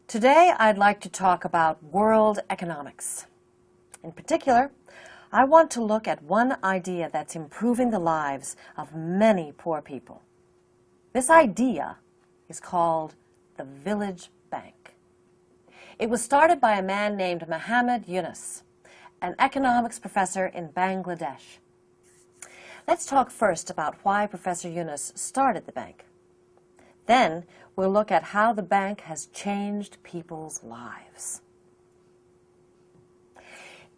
Today, I'd like to talk about world economics. In particular, I want to look at one idea that's improving the lives of many poor people. This idea is called the Village Bank. It was started by a man named Muhammad Yunus, an economics professor in Bangladesh. Let's talk first about why Professor Yunus started the bank. Then we'll look at how the bank has changed people's lives.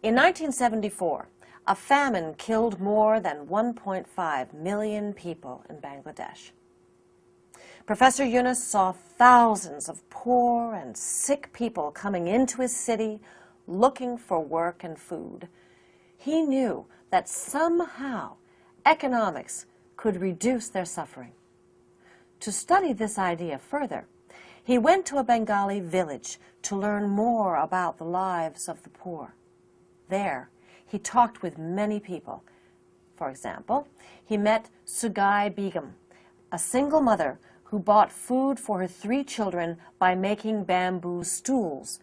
In 1974, a famine killed more than 1.5 million people in Bangladesh. Professor Yunus saw thousands of poor and sick people coming into his city looking for work and food. He knew that somehow economics could reduce their suffering. To study this idea further, he went to a Bengali village to learn more about the lives of the poor. There, he talked with many people. For example, he met Sugai Begum, a single mother who bought food for her 3 children by making bamboo stools.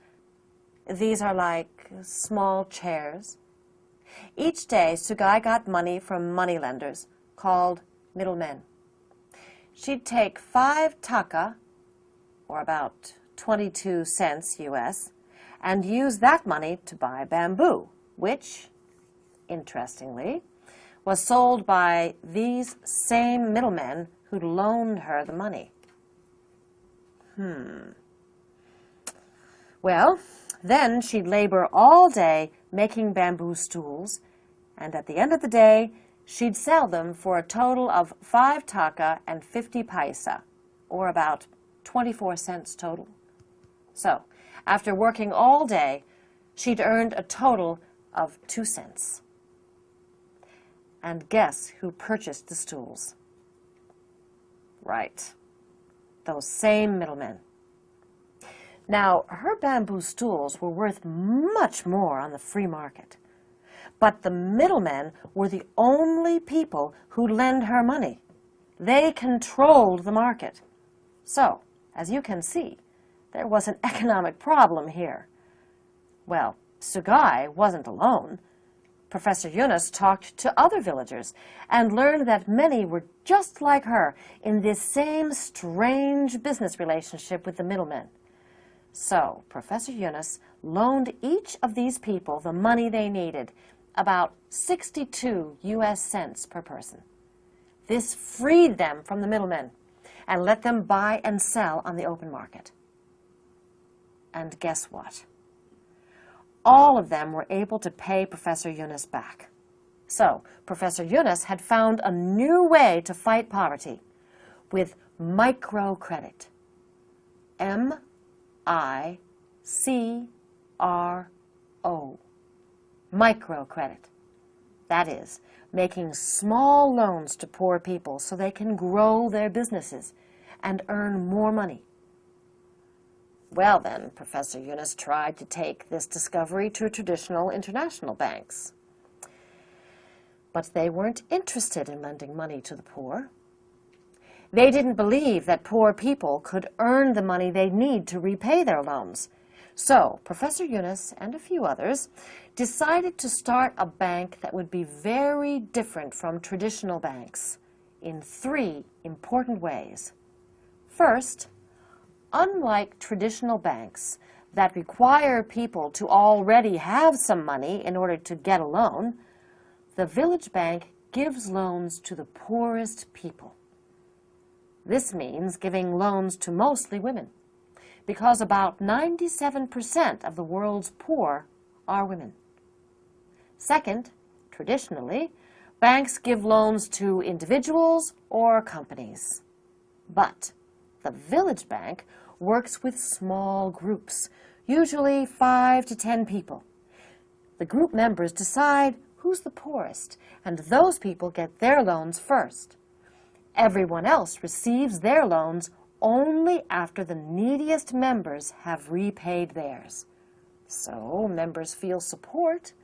These are like small chairs. Each day, Sugai got money from moneylenders called middlemen. She'd take 5 taka, or about 22 cents US, and use that money to buy bamboo, which, interestingly, was sold by these same middlemen who'd loaned her the money. Well, then she'd labor all day making bamboo stools, and at the end of the day, she'd sell them for a total of 5 taka and 50 paisa, or about 24 cents total. So, after working all day, she'd earned a total of 2 cents. And guess who purchased the stools? Right, those same middlemen. Now, her bamboo stools were worth much more on the free market. But the middlemen were the only people who lend her money. They controlled the market. So, as you can see, there was an economic problem here. Well, Sugai wasn't alone. Professor Yunus talked to other villagers and learned that many were just like her in this same strange business relationship with the middlemen. So, Professor Yunus loaned each of these people the money they needed, about 62 US cents per person. This freed them from the middlemen and let them buy and sell on the open market. And guess what? All of them were able to pay Professor Yunus back. So, Professor Yunus had found a new way to fight poverty with microcredit. M-I-C-R-O. Microcredit. That is, making small loans to poor people so they can grow their businesses and earn more money. Well then, Professor Yunus tried to take this discovery to traditional international banks. But they weren't interested in lending money to the poor. They didn't believe that poor people could earn the money they need to repay their loans. So, Professor Yunus and a few others decided to start a bank that would be very different from traditional banks in 3 important ways. First, unlike traditional banks that require people to already have some money in order to get a loan, the Village Bank gives loans to the poorest people. This means giving loans to mostly women, because about 97% of the world's poor are women. Second, traditionally, banks give loans to individuals or companies. But the Village Bank works with small groups, usually 5 to 10 people. The group members decide who's the poorest, and those people get their loans first. Everyone else receives their loans only after the neediest members have repaid theirs. So members feel support,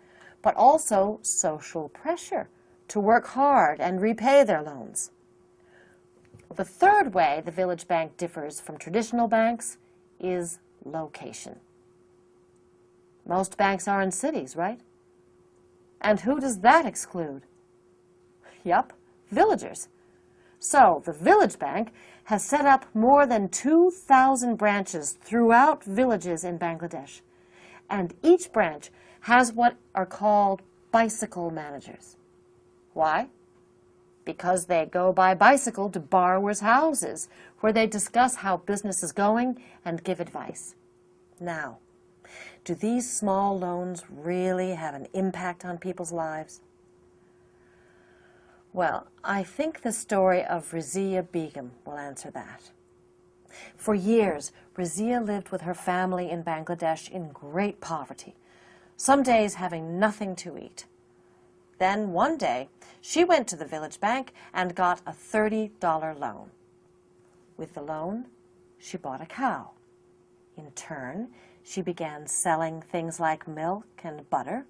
but also social pressure to work hard and repay their loans. The third way the Village Bank differs from traditional banks is location. Most banks are in cities, right? And who does that exclude? Yup, villagers. So the Village Bank has set up more than 2,000 branches throughout villages in Bangladesh. And each branch has what are called bicycle managers. Why? Because they go by bicycle to borrowers' houses, where they discuss how business is going and give advice. Now, do these small loans really have an impact on people's lives? Well, I think the story of Razia Begum will answer that. For years, Razia lived with her family in Bangladesh in great poverty, some days having nothing to eat. Then one day, she went to the Village Bank and got a $30 loan. With the loan, she bought a cow. In turn, she began selling things like milk and butter.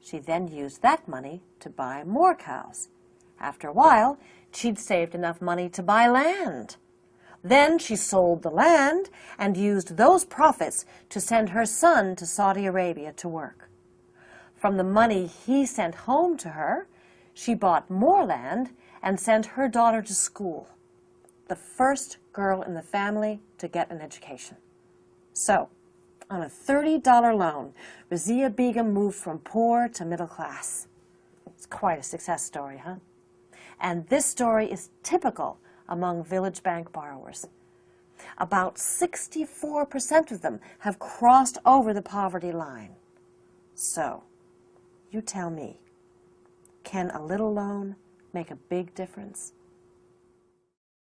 She then used that money to buy more cows. After a while, she'd saved enough money to buy land. Then she sold the land and used those profits to send her son to Saudi Arabia to work. From the money he sent home to her, she bought more land and sent her daughter to school, the first girl in the family to get an education. So, on a $30 loan, Razia Begum moved from poor to middle class. It's quite a success story, huh? And this story is typical among Village Bank borrowers. About 64% of them have crossed over the poverty line. So, you tell me, can a little loan make a big difference?